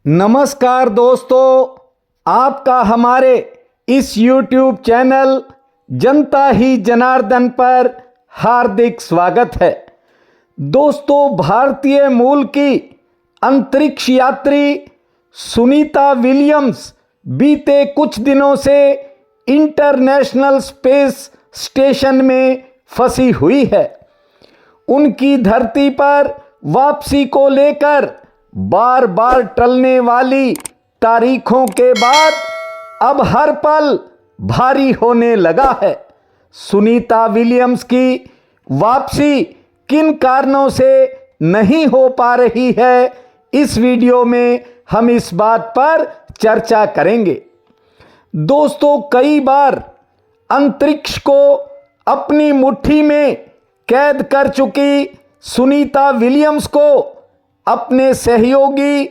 नमस्कार दोस्तों, आपका हमारे इस YouTube चैनल जनता ही जनार्दन पर हार्दिक स्वागत है। दोस्तों, भारतीय मूल की अंतरिक्ष यात्री सुनीता विलियम्स बीते कुछ दिनों से इंटरनेशनल स्पेस स्टेशन में फंसी हुई है। उनकी धरती पर वापसी को लेकर बार बार टलने वाली तारीखों के बाद अब हर पल भारी होने लगा है। सुनीता विलियम्स की वापसी किन कारणों से नहीं हो पा रही है, इस वीडियो में हम इस बात पर चर्चा करेंगे। दोस्तों, कई बार अंतरिक्ष को अपनी मुट्ठी में कैद कर चुकी सुनीता विलियम्स को अपने सहयोगी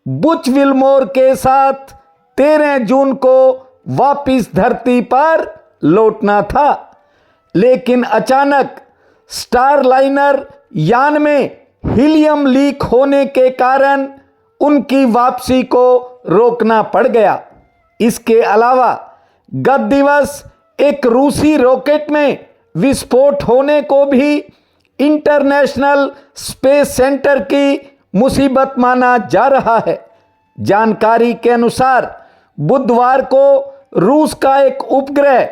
बुच विल्मोर के साथ 13 जून को वापस धरती पर लौटना था, लेकिन अचानक स्टारलाइनर यान में हीलियम लीक होने के कारण उनकी वापसी को रोकना पड़ गया। इसके अलावा गत दिवस एक रूसी रॉकेट में विस्फोट होने को भी इंटरनेशनल स्पेस सेंटर की मुसीबत माना जा रहा है। जानकारी के अनुसार बुधवार को रूस का एक उपग्रह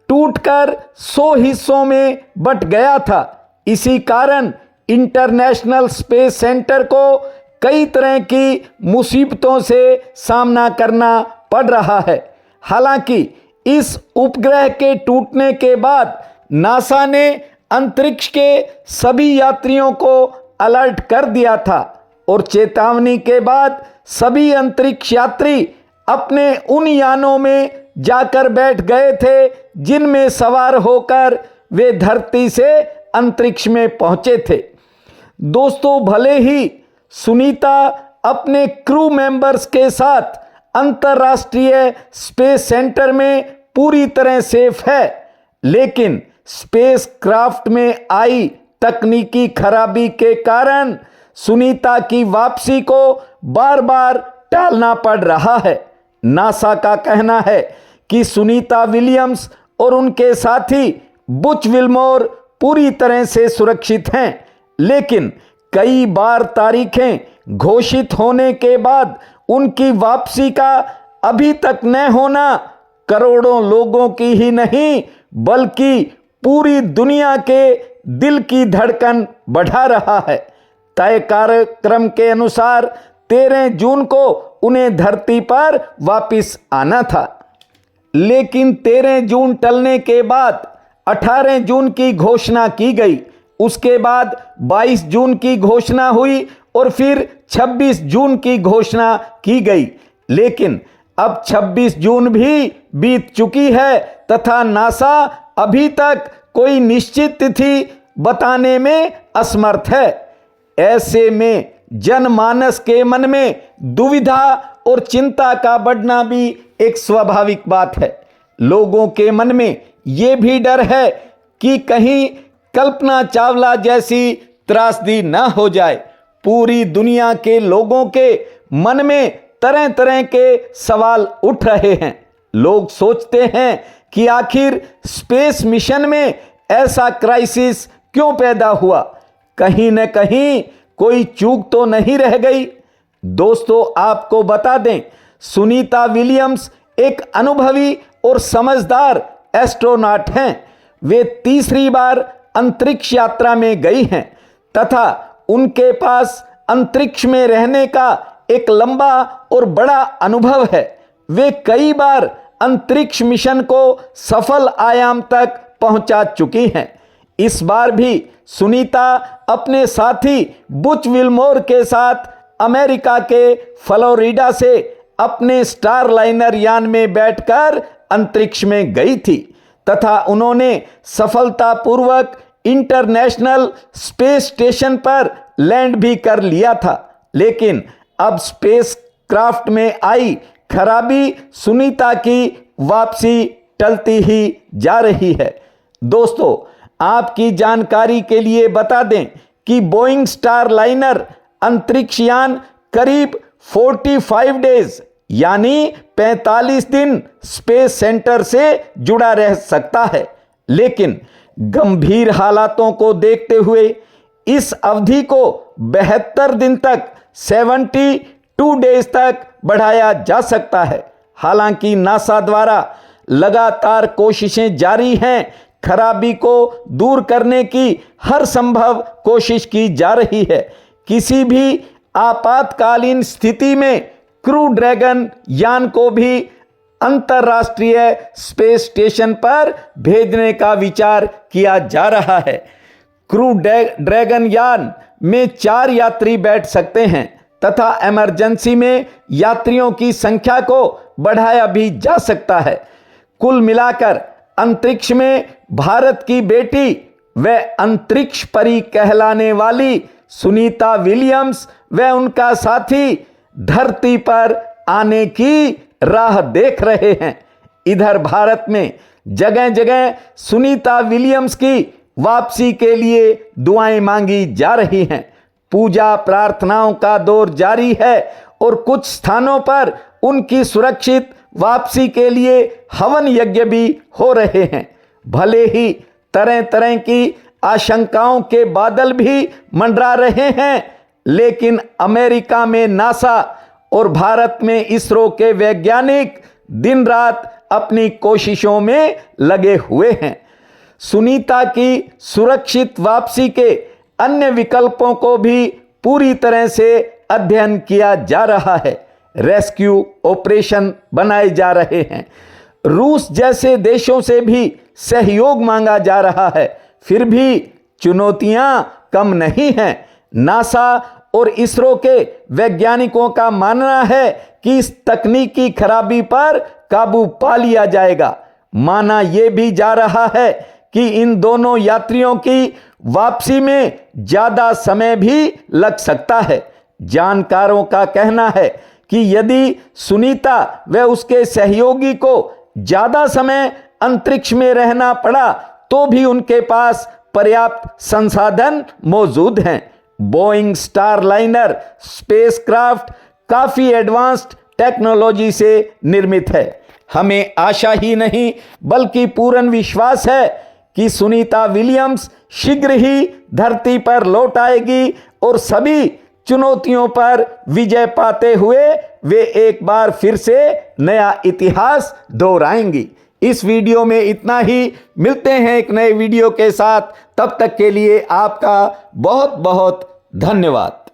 टूटकर 100 हिस्सों में बंट गया था। इसी कारण इंटरनेशनल स्पेस सेंटर को कई तरह की मुसीबतों से सामना करना पड़ रहा है। हालांकि इस उपग्रह के टूटने के बाद नासा ने अंतरिक्ष के सभी यात्रियों को अलर्ट कर दिया था और चेतावनी के बाद सभी अंतरिक्ष यात्री अपने उन यानों में जाकर बैठ गए थे जिनमें सवार होकर वे धरती से अंतरिक्ष में पहुंचे थे। दोस्तों, भले ही सुनीता अपने क्रू मेंबर्स के साथ अंतर्राष्ट्रीय स्पेस सेंटर में पूरी तरह सेफ है, लेकिन स्पेस क्राफ्ट में आई तकनीकी खराबी के कारण सुनीता की वापसी को बार बार टालना पड़ रहा है। नासा का कहना है कि सुनीता विलियम्स और उनके साथी बुच विल्मोर पूरी तरह से सुरक्षित हैं, लेकिन कई बार तारीखें घोषित होने के बाद उनकी वापसी का अभी तक न होना करोड़ों लोगों की ही नहीं बल्कि पूरी दुनिया के दिल की धड़कन बढ़ा रहा है। तय कार्यक्रम के अनुसार 13 जून को उन्हें धरती पर वापस आना था, लेकिन 13 जून टलने के बाद 18 जून की घोषणा की गई। उसके बाद 22 जून की घोषणा हुई और फिर 26 जून की घोषणा की गई, लेकिन अब 26 जून भी बीत चुकी है तथा नासा अभी तक कोई निश्चित तिथि बताने में असमर्थ है। ऐसे में जनमानस के मन में दुविधा और चिंता का बढ़ना भी एक स्वाभाविक बात है। लोगों के मन में ये भी डर है कि कहीं कल्पना चावला जैसी त्रासदी न हो जाए। पूरी दुनिया के लोगों के मन में तरह तरह के सवाल उठ रहे हैं। लोग सोचते हैं कि आखिर स्पेस मिशन में ऐसा क्राइसिस क्यों पैदा हुआ, कहीं न कहीं कोई चूक तो नहीं रह गई। दोस्तों, आपको बता दें, सुनीता विलियम्स एक अनुभवी और समझदार एस्ट्रोनॉट हैं। वे तीसरी बार अंतरिक्ष यात्रा में गई हैं तथा उनके पास अंतरिक्ष में रहने का एक लंबा और बड़ा अनुभव है। वे कई बार अंतरिक्ष मिशन को सफल आयाम तक पहुंचा चुकी हैं। इस बार भी सुनीता अपने साथी बुच विल्मोर के साथ अमेरिका के फ्लोरिडा से अपने स्टारलाइनर यान में बैठकर अंतरिक्ष में गई थी तथा उन्होंने सफलतापूर्वक इंटरनेशनल स्पेस स्टेशन पर लैंड भी कर लिया था, लेकिन अब स्पेस क्राफ्ट में आई खराबी सुनीता की वापसी टलती ही जा रही है। दोस्तों, आपकी जानकारी के लिए बता दें कि बोइंग स्टारलाइनर अंतरिक्ष यान करीब 45 डेज यानी 45 दिन स्पेस सेंटर से जुड़ा रह सकता है, लेकिन गंभीर हालातों को देखते हुए इस अवधि को 72 दिन तक 72 डेज तक बढ़ाया जा सकता है। हालांकि नासा द्वारा लगातार कोशिशें जारी हैं, खराबी को दूर करने की हर संभव कोशिश की जा रही है। किसी भी आपातकालीन स्थिति में क्रू ड्रैगन यान को भी अंतर्राष्ट्रीय स्पेस स्टेशन पर भेजने का विचार किया जा रहा है। क्रू ड्रैगन यान में 4 यात्री बैठ सकते हैं तथा इमरजेंसी में यात्रियों की संख्या को बढ़ाया भी जा सकता है। कुल मिलाकर अंतरिक्ष में भारत की बेटी व अंतरिक्ष परी कहलाने वाली सुनीता विलियम्स व उनका साथी धरती पर आने की राह देख रहे हैं। इधर भारत में जगह जगह सुनीता विलियम्स की वापसी के लिए दुआएं मांगी जा रही हैं। पूजा प्रार्थनाओं का दौर जारी है और कुछ स्थानों पर उनकी सुरक्षित वापसी के लिए हवन यज्ञ भी हो रहे हैं। भले ही तरह तरह की आशंकाओं के बादल भी मंडरा रहे हैं, लेकिन अमेरिका में नासा और भारत में इसरो के वैज्ञानिक दिन रात अपनी कोशिशों में लगे हुए हैं। सुनीता की सुरक्षित वापसी के अन्य विकल्पों को भी पूरी तरह से अध्ययन किया जा रहा है। रेस्क्यू ऑपरेशन बनाए जा रहे हैं। रूस जैसे देशों से भी सहयोग मांगा जा रहा है। फिर भी चुनौतियां कम नहीं हैं। नासा और इसरो के वैज्ञानिकों का मानना है कि इस तकनीकी खराबी पर काबू पा लिया जाएगा। माना यह भी जा रहा है कि इन दोनों यात्रियों की वापसी में ज्यादा समय भी लग सकता है। जानकारों का कहना है कि यदि सुनीता व उसके सहयोगी को ज्यादा समय अंतरिक्ष में रहना पड़ा तो भी उनके पास पर्याप्त संसाधन मौजूद हैं। बोइंग स्टारलाइनर स्पेसक्राफ्ट काफी एडवांस्ड टेक्नोलॉजी से निर्मित है। हमें आशा ही नहीं बल्कि पूर्ण विश्वास है कि सुनीता विलियम्स शीघ्र ही धरती पर लौट आएगी और सभी चुनौतियों पर विजय पाते हुए वे एक बार फिर से नया इतिहास दोहराएंगी। इस वीडियो में इतना ही। मिलते हैं एक नए वीडियो के साथ। तब तक के लिए आपका बहुत बहुत धन्यवाद।